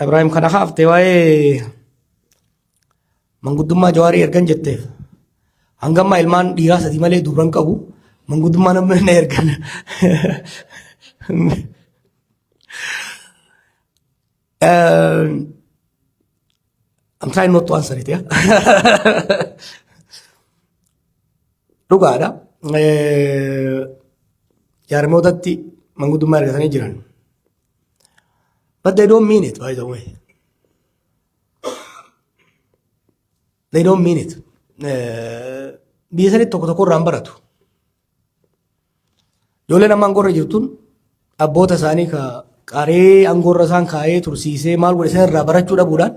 Ibrahim kana hafte waa'ee manguddummaa jawarii ergan jetteef hangamma ilmaan dhiiraa sadii malee duran qabu manguddummaa namni na ergan. I'm trying not to answer it, yeah. Dhugaadha. Jaarmootatti manguddummaa ergatanii jiran. But they don't mean it, by the way. They don't mean it. Biyya sanitti tokko tokko irraan baratu. Ijoolleen amma angorra jirtuun abboota isaanii qaree angorra isaan kaa'ee tursiisee maal godhe isaan irraa barachuu dhabuudhaan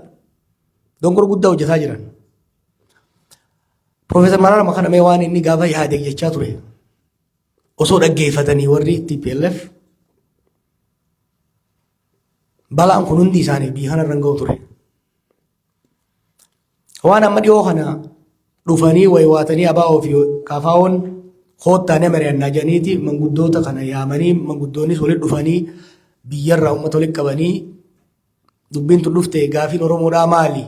dongora guddaa hojjetaa jiran. Profeesar Mararaa kana waan inni gaafa yaade jechaa ture. Osoo dhaggeeffatanii warri TPLF balaan kun hundi isaaniif biyya kana irra ga'u ture. Waan amma dhiyoo kana dhufanii waywaatanii abaa'oo fi kaafaa'oon hoottaanii mari'annaa jedhaniiti manguddoota kana yaamanii manguddoonnis walitti dhufanii biyyarraa uummata walitti qabanii dubbiin tun dhufte gaafiin Oromoodhaa maali?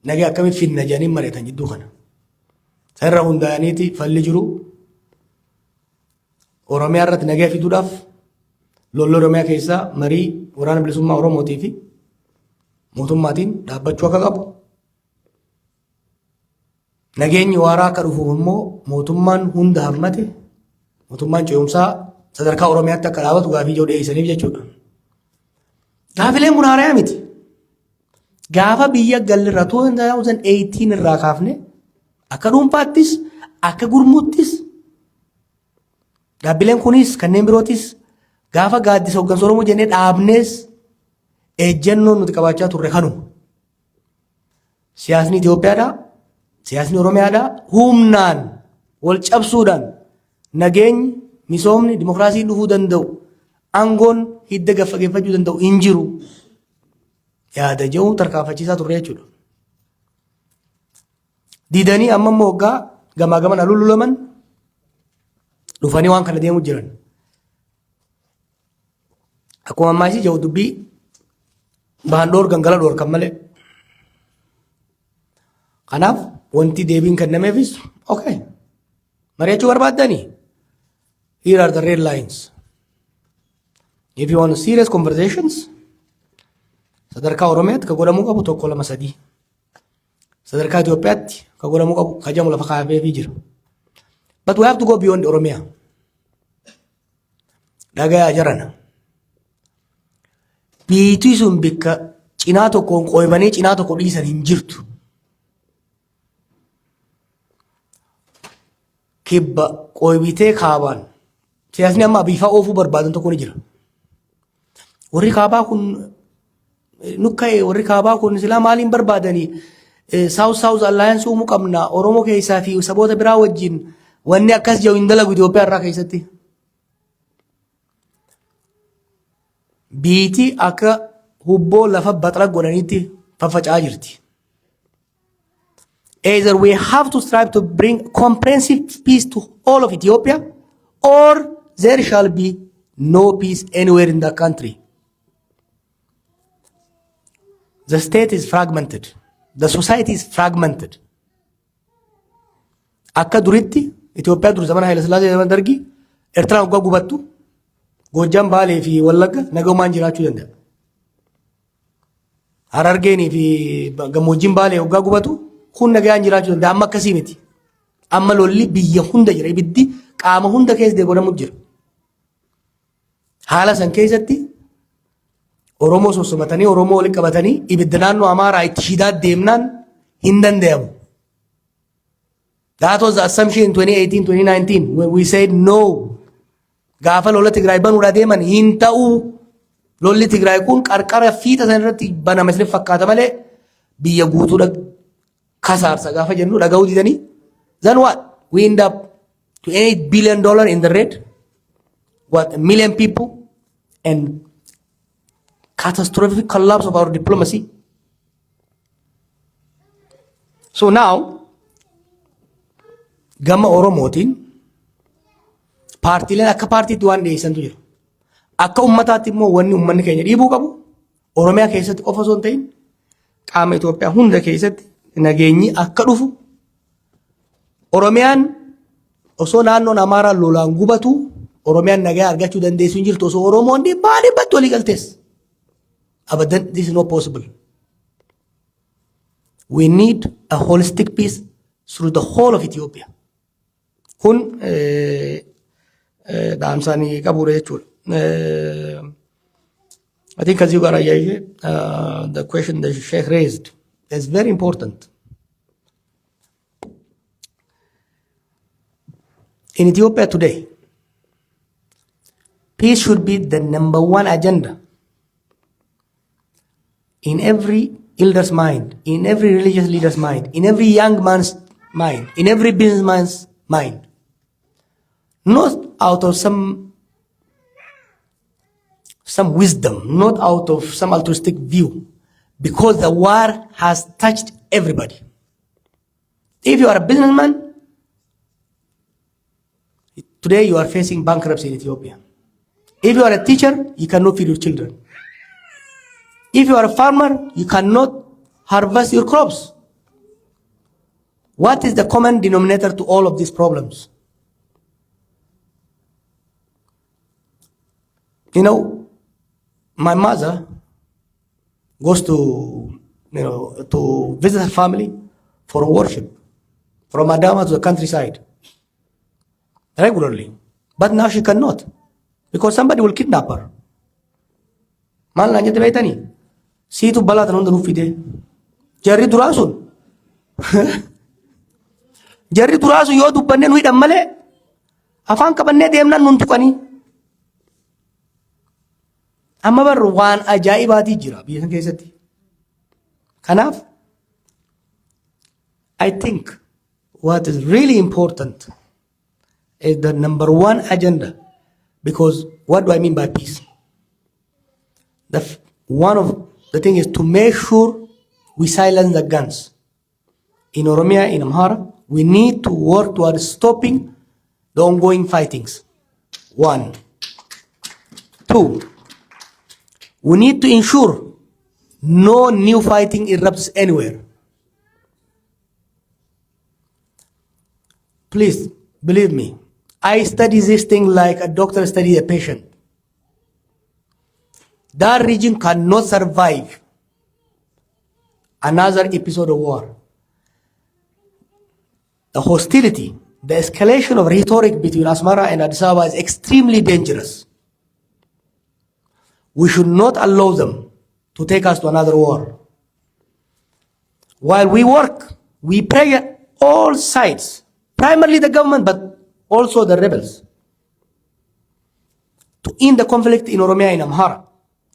Nagee akkamitti finna jedhanii mari'atan jidduu kana. Sarara hundaa'aniiti falli jiru. Oromiyaa irratti nagee fiduudhaaf lolli Oromiyaa keessaa marii waraana bilisummaa Oromootii fi mootummaatiin dhaabbachuu akka qabu. Nageenyi waaraa akka dhufuuf immoo mootummaan hunda hammate mootummaan ce'umsaa sadarkaa Oromiyaatti akka dhaabatu gaafii ijoo dhiyeessaniif jechuudha. Gaafileen kun haarayaa miti. Gaafa biyya gallirraa 2018 irraa kaafne akka dhuunfaattis akka gurmuuttis dhaabbileen kunis kanneen birootis gaafa gaaddisa hooggansa Oromoo jennee dhaabnees ejjennoon nuti qabaachaa turre kanu. Siyaasni Itoophiyaadhaa, siyaasni Oromiyaadhaa humnaan wal cabsuudhaan nageenyi, misoomni, dimokiraasiin dhufuu danda'u, aangoon hidda gaffageeffachuu danda'u hin jiru. Yaada jedhu tarkaanfachiisaa turre jechuudha. Didanii amma immoo waggaa gamaa gaman alululaman dhufanii waan kana deemu jiran. Akkuma ammaa isii jedhu dubbii bahan dhoor gangala dhoorkan malee. Kanaaf wanti deebiin kennameefis okay. Mari'achuu barbaaddanii here are the red lines. If you want serious conversations sadarkaa Oromiyaatti ka godhamuu qabu tokko lama sadii. Sadarkaa Itoophiyaatti ka godhamuu qabu kajamu lafa kaafeefii jira. But we have to go beyond Oromia. Dhagayaa jarana. Biitii sun bikka cinaa tokkoon qoybanii cinaa tokko dhiisan hin jirtu. Kibba qoybitee kaabaan siyaasni amma bifa oofuu barbaadan tokko ni jira. Warri kaabaa kun nukka'e warri kaabaa kun silaa maaliin barbaadanii South Alliance uumuu qabna Oromoo keessaa fi saboota biraa wajjin wanni akkas jiru hin dalagu Itoophiyaa irraa keessatti. Biitii akka hubboo lafa baxra godhaniitti faffaca'aa jirti. Either we have to strive to bring comprehensive peace to all of Ethiopia or there shall be no peace anywhere in the country. The state is fragmented. The society is fragmented. Akka duritti Itoophiyaa dur zaman Haile Sillaasee zaman Dargii Eertiraan waggaa gubattu Goojjaan Baalee fi Wallagga nagaumaan jiraachuu danda'a. Harargeenii fi gammoojjiin Baalee waggaa gubatu kun nagaan jiraachuu danda'a. Amma akkasii miti. Amma lolli biyya hunda jira. Ibiddi qaama hunda keessa godhamu jira. Haala san keessatti Oromoo sossobatanii Oromoo walitti qabatanii ibidda naannoo Amaaraa itti shidaa deemnaan hin danda'amu. That was the assumption in 2018, 2019 when we said no. Gaafa lola Tigraay banuudhaa deeman hin ta'u. Lolli Tigraay kun qarqara fiixa san irratti banama isin fakkaata malee biyya guutuudha kasaarsa gaafa jennu dhaga'uu didanii. Then what? We end up $28 billion in the red. What? 1 million people and catastrophic collapse of our diplomacy. So now, gama Oromootiin paartiileen akka paartiitti waan dhiyeessantu jiru. akka ummataatti immoo wanni ummanni keenya dhiibuu qabu Oromiyaa keessatti qofa osoo hin ta'in qaama Itoophiyaa hunda keessatti nageenyi akka dhufu Oromiyaan osoo naannoon Amaaraa lolaan gubatu Oromiyaan nagaa argachuu dandeessu hin jirtu osoo Oromoon dhibbatti walii galtees. Abadan, this is not possible. We need a holistic peace through the whole of Ethiopia. Kun daamsanii qabuure jechuudha. I think as you got the question that Sheikh raised is very important. In Ethiopia today, peace should be the number one agenda in every elder's mind, in every religious leader's mind, in every young man's mind, in every businessman's mind. Not out of some wisdom, not out of some altruistic view, because the war has touched everybody. If you are a businessman, today you are facing bankruptcy in Ethiopia. If you are a teacher, you cannot feed your children. If you are a farmer, you cannot harvest your crops. What is the common denominator to all of these problems? You know, my mother goes to visit her family for a worship from Adama to the countryside regularly. But now she cannot because somebody will kidnap her. Maal na jette beeytanii? Siitu balaa tan hunda nuuf fide. Jarri duraa sun yoo dubbanne nu hidhan malee afaan qabannee deemnaan nun tuqanii. Amma barru waan ajaa'ibaatii jira biyya san keessatti. Kanaaf I think what is really important is the number one agenda, because what do I mean by peace? One of the thing is to make sure we silence the guns. In Oromia, in Amhara, we need to work towards stopping the ongoing fightings. 1. 2. We need to ensure no new fighting erupts anywhere. Please, believe me, I study this thing like a doctor studies a patient. That region cannot survive another episode of war. The hostility, the escalation of rhetoric between Asmara and Addis Ababa is extremely dangerous. We should not allow them to take us to another war. While we work, we pray at all sides, primarily the government, but also the rebels, to end the conflict in Oromia and Amhara.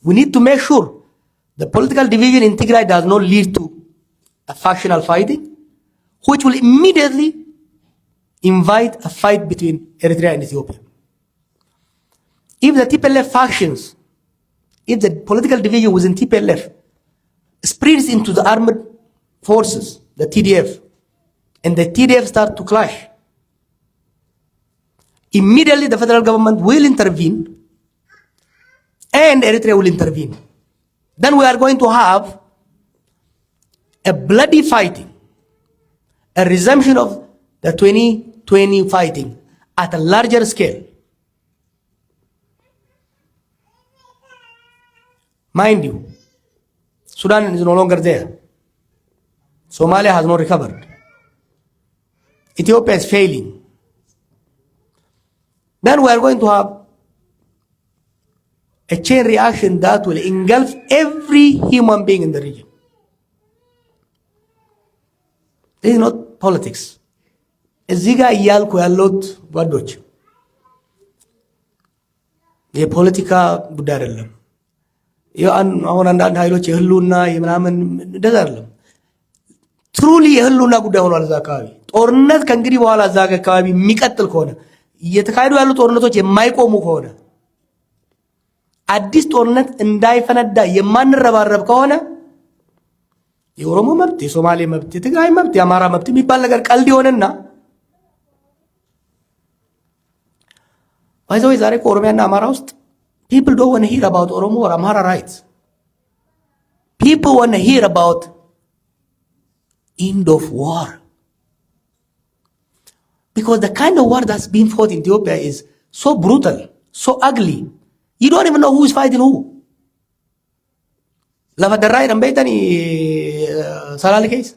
We need to make sure the political division in Tigray does not lead to a factional fighting, which will immediately invite a fight between Eritrea and Ethiopia. If the TPLF factions, if the political division within TPLF spreads into the armed forces, the TDF, and the TDF start to clash, immediately the federal government will intervene and Eritrea will intervene. Then we are going to have a bloody fighting, a resumption of the 2020 fighting at a larger scale. Mind you, Sudan is no longer there. Somalia has not recovered. Ethiopia is failing. Then we are going to have a chain reaction that will engulf every human being in the region. This is not politics. እዚህ ጋር እያልኩ ያለሁት ጓዶች የፖለቲካ ጉዳይ አይደለም። አሁን አንዳንድ ኃይሎች የህልውና የምናምን እንደዛ አይደለም። ትሩሊ የህልውና ጉዳይ ሆኗል። እዛ አካባቢ ጦርነት ከእንግዲህ በኋላ እዛ አካባቢ የሚቀጥል ከሆነ እየተካሄዱ ያሉ ጦርነቶች የማይቆሙ ከሆነ አዲስ ጦርነት እንዳይፈነዳ የማንረባረብ ከሆነ የኦሮሞ መብት፣ የሶማሌ መብት፣ የትግራይ መብት፣ የአማራ መብት የሚባል ነገር ቀልድ ይሆንና ባይዘው ዛሬ ኦሮሚያና አማራ ውስጥ People don't want to hear about Oromo or Amhara rights. People want to hear about end of war. Because the kind of war that's being fought in Ethiopia is so brutal, so ugly. You don't even know who is fighting who. Lafa darraa jedhan beektanii Salaale keessa.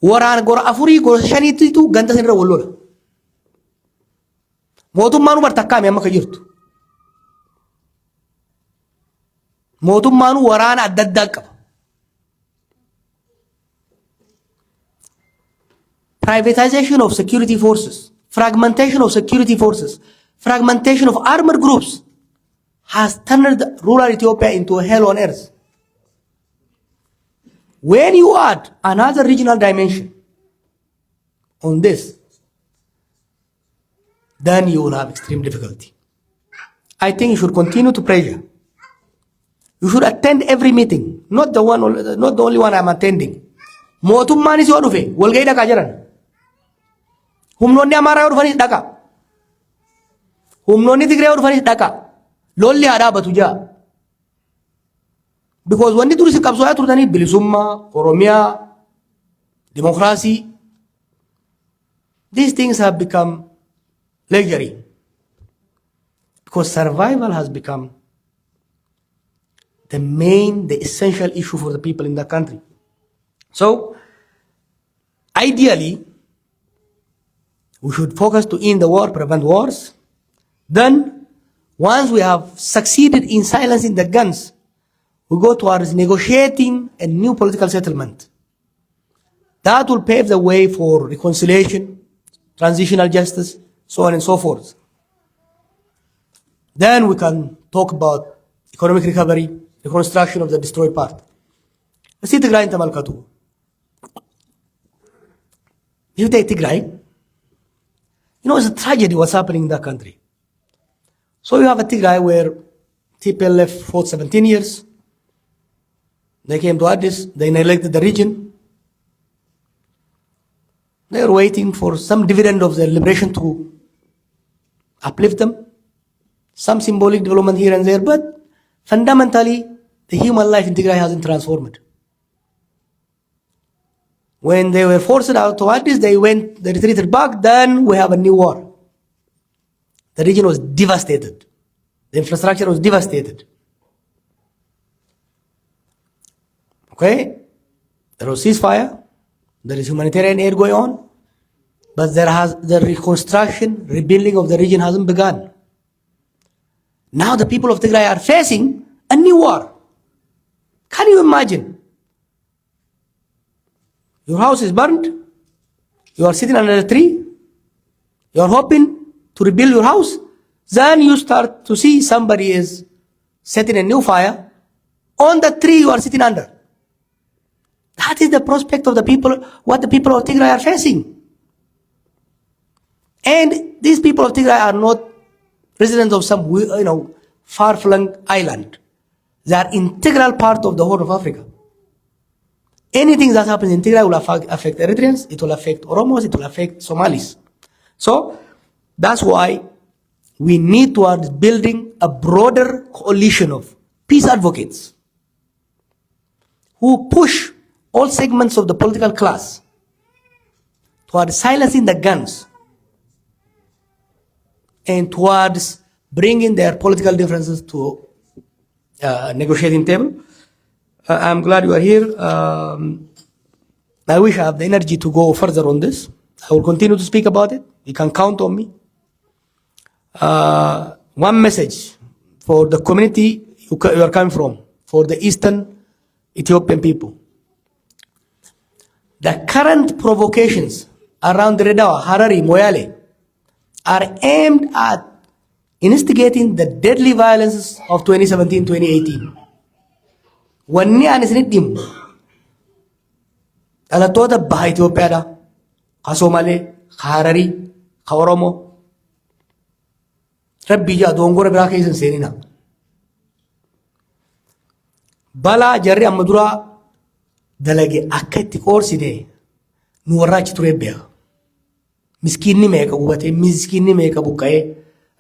Waraana gora afurii gora shaniitu ganda sanirra wal lola. Mootummaan bartakkaame amma ka jirtu. Mootummaan waraana adda addaa qaba. Privatization of security forces, fragmentation of security forces, fragmentation of armored groups has turned rural Ethiopia into a hell on earth. When you add another regional dimension on this, then you will have extreme difficulty. I think you should continue to pressure. You should attend every meeting, not the only one I'm attending. Mootummaan is yoo dhufe walgahii dhaqaa jiran. Humnoonni Amaaraa yoo dhufanis dhaqa. Humnoonni Tigree yoo dhufanis dhaqa. Lolli haa dhaabatu jaa. Because wanni durii si qabsoo haa turtanii bilisummaa, Oromiyaa, democracy. These things have become luxury. Because survival has become the essential issue for the people in the country. So, ideally, we should focus to end the war, prevent wars. Then, once we have succeeded in silencing the guns, we go towards negotiating a new political settlement. That will pave the way for reconciliation, transitional justice, so on and so forth. Then we can talk about economic recovery, reconstruction of the destroyed part. See Tigray in Tamalkatu. You take Tigray, it's a tragedy what's happening in that country. So you have a Tigray where TPLF fought 17 years. They came to Addis, they elected the region. They were waiting for some dividend of their liberation to uplift them. Some symbolic development here and there, but fundamentally, the human life in Tigray hasn't transformed. When they were forced out to Addis, they retreated back, then we have a new war. The region was devastated. The infrastructure was devastated. Okay? There was ceasefire, there is humanitarian aid going on, but the reconstruction, rebuilding of the region hasn't begun. Now the people of Tigray are facing a new war. Can you imagine? Your house is burned, you are sitting under a tree, you are hoping to rebuild your house, then you start to see somebody is setting a new fire on the tree you are sitting under. That is the prospect of the people, what the people of Tigray are facing. And these people of Tigray are not residents of some far-flung island. They are integral part of the whole of Africa. Anything that happens in Tigray will affect Eritreans, it will affect Oromos, it will affect Somalis. So that's why we need towards building a broader coalition of peace advocates who push all segments of the political class towards silencing the guns and towards bringing their political differences to negotiating table. I'm glad you are here. I wish I have the energy to go further on this. I will continue to speak about it. You can count on me. One message for the community you are coming from, for the Eastern Ethiopian people. The current provocations around Redawa, Harari, Moyale are aimed at instigating the deadly violences of 2017-2018. Wanni ani isinit himu dhalattoota baha Itoophiyaadha, ka Somaalee, ka Hararii, ka Oromoo. Rabbi ijaa dongora biraa keessa hin seenina. Balaa jarri amma duraa dalage akka itti qoorsine nu warra achi ture beeka. Miskiinni meeqa gubatee, miskiinni meeqa buqqa'ee,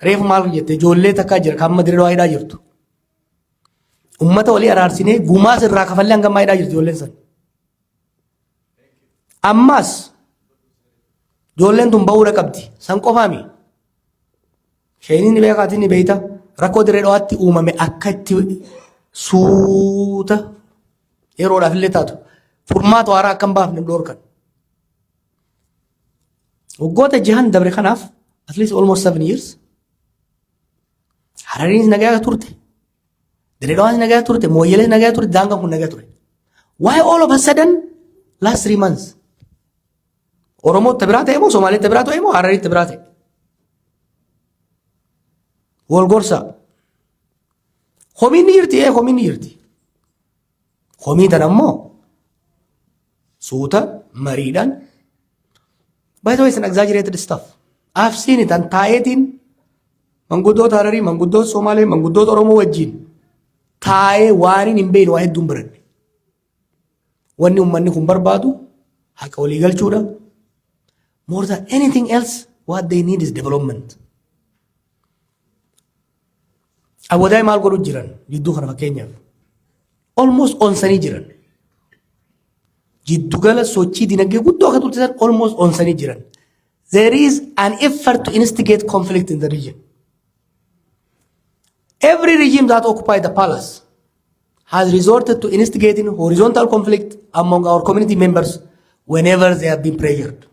reefu maal jette ijoollee takkaa jira kan Dirree Dhawaa hidhaa jirtu. Ummata walii araarsinee gumaa sirraa kafallee hangammaa hidhaa jirti ijoolleen san. Ammas ijoolleen tun ba'uudha qabdi. San qofaami. Sheenii ni beekaatii ni beeyta. Rakkoo Dirree Dhawaatti uumame akka itti suuta yeroodhaaf illee taatu. Furmaata waaraa akka hin baafne dhoorkan. Waggoota jahan dabre kanaaf at least almost 7 years. Harariinis nagaa turte. Dirree Dhawaanis nagaa turte. Mooyyelees nagaa turte. Daangaan kun nagaa ture. Why all of a sudden last 3 months? Oromoo tabiraa ta'e moo Somaalee tabiraa ta'e moo Hararii tabiraa ta'e? Wal gorsa. Homiin ni jirti homiin ni jirti. Homii tan ammoo suuta mariidhaan. By the way, it's an exaggerated stuff. I've seen it and taa'eetiin manguddoota Hararii, manguddoota Somaalee, manguddoota Oromoo wajjin taa'ee waan hin beekne waa hedduun baranne. Wanni uummanni kun barbaadu haqa walii galchuudha. More than anything else, what they need is development. Awwadaa maal godhu jiran jidduu kana fakkeenyaaf almost onsanii jiran. Jiddugala sochii dinagdee guddoo akka turte almost onsanii jiran. There is an effort to instigate conflict in the region. Every regime that occupied the palace has resorted to instigating horizontal conflict among our community members whenever they have been pressured.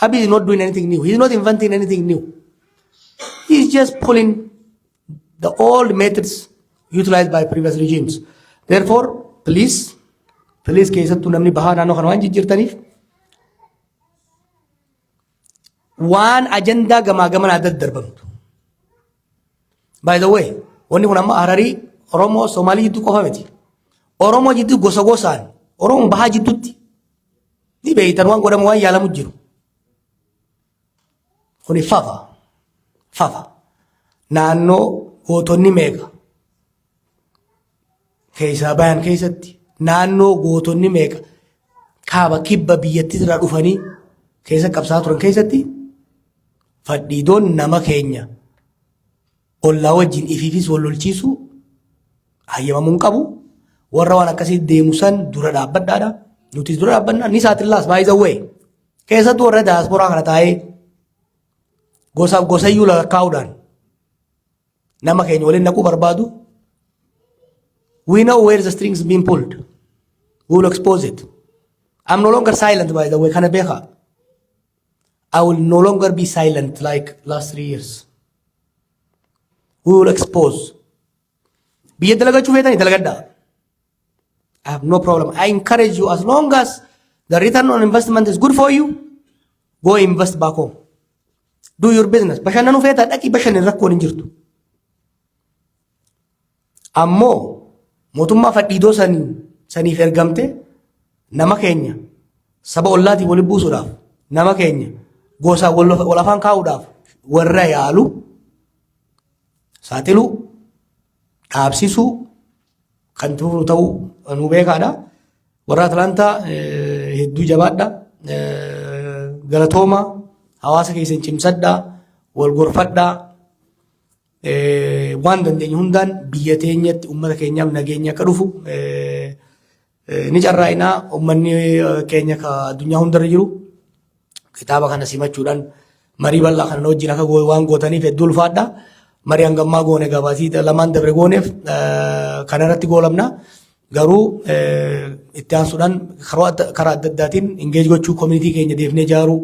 Abiy is not doing anything new. He is not inventing anything new. He is just pulling the old methods utilized by previous regimes. Therefore, please keessattuu namni bahaa naannoo kana waan jijjiirtaniif waan ajandaa gamaa gaman adda darbamtu. By the way, wanni kun amma Hararii, Oromoo, Somaalii jidduu qofa miti. Oromoo jidduu gosa gosaan, Oromoo bahaa jidduutti ni beeytan waan godhamu waan yaalamu jiru. Kuni fafa. Naannoo gootonni meeqa keessaa bayan keessatti naannoo gootonni meeqa kaaba kibba biyyattii irraa dhufanii keessa qabsaa turan keessatti fadhiidoon nama keenya ollaa wajjin ifiifis wal lolchiisu hayyamamuu hin qabu. Warra waan akkasii deemu san dura dhaabbadhaadha. Nutis dura dhaabbannaa ni saatillaas by the way. Keessattuu warra daasporaa kana taa'ee gosayyuu lakkaa'uudhaan nama keenya waliin naquu barbaadu. We know where the strings being pulled. We will expose it. I'm no longer silent, by the way. Kana beeka. I will no longer be silent like last 3 years. We will expose. Biyya dalagachuu feetanii dalagadhaa. I have no problem. I encourage you as long as the return on investment is good for you, go invest back home. Do your business. Bashannanuu feetaa dhaqii bashannan rakkoon hin jirtu. Ammoo mootummaa fadhiidoo saniif ergamte nama keenya saba ollaatii waliin buusuudhaaf nama keenya gosaa wal afaan kaa'uudhaaf warra yaalu saaxiluu dhaabsisuu kan tuuru ta'uu nu beekaadha. Warra Atlantaa hedduu jabaadha. Galatooma hawaasa keessan cimsadhaa wal gorfadhaa. Waan dandeenye hundaan biyya teenyatti uummata keenyaaf nageenya akka dhufu ni carraa'inaa. Uummanni keenya ka addunyaa hundarra jiru kitaaba kana simachuudhaan marii bal'aa kana wajjin akka waan gootaniif hedduu ulfaadha. Marii hangammaa goone gabaasii lamaan dabre gooneef kanarratti goolamna. Garuu itti aansuudhaan karaa adda addaatiin ingeej gochuu koominitii keenya deefnee ijaaruu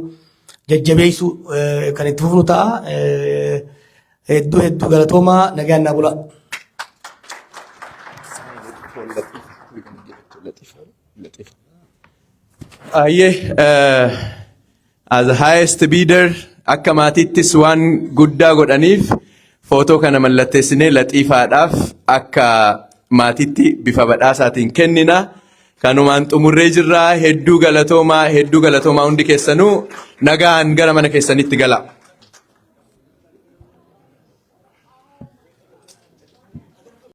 jajjabeessuu kan itti fufnu ta'a. Hedduu galatoomaa nagaan naa bulaa. As the highest bidder akka maatittis waan guddaa godhaniif footoo kana mallatteessinee laxiifaadhaaf akka maatitti bifa badhaasaatiin kennina. Kanumaan xumurree jirra. Hedduu galatoomaa hundi keessanuu nagaan gara mana keessanitti gala.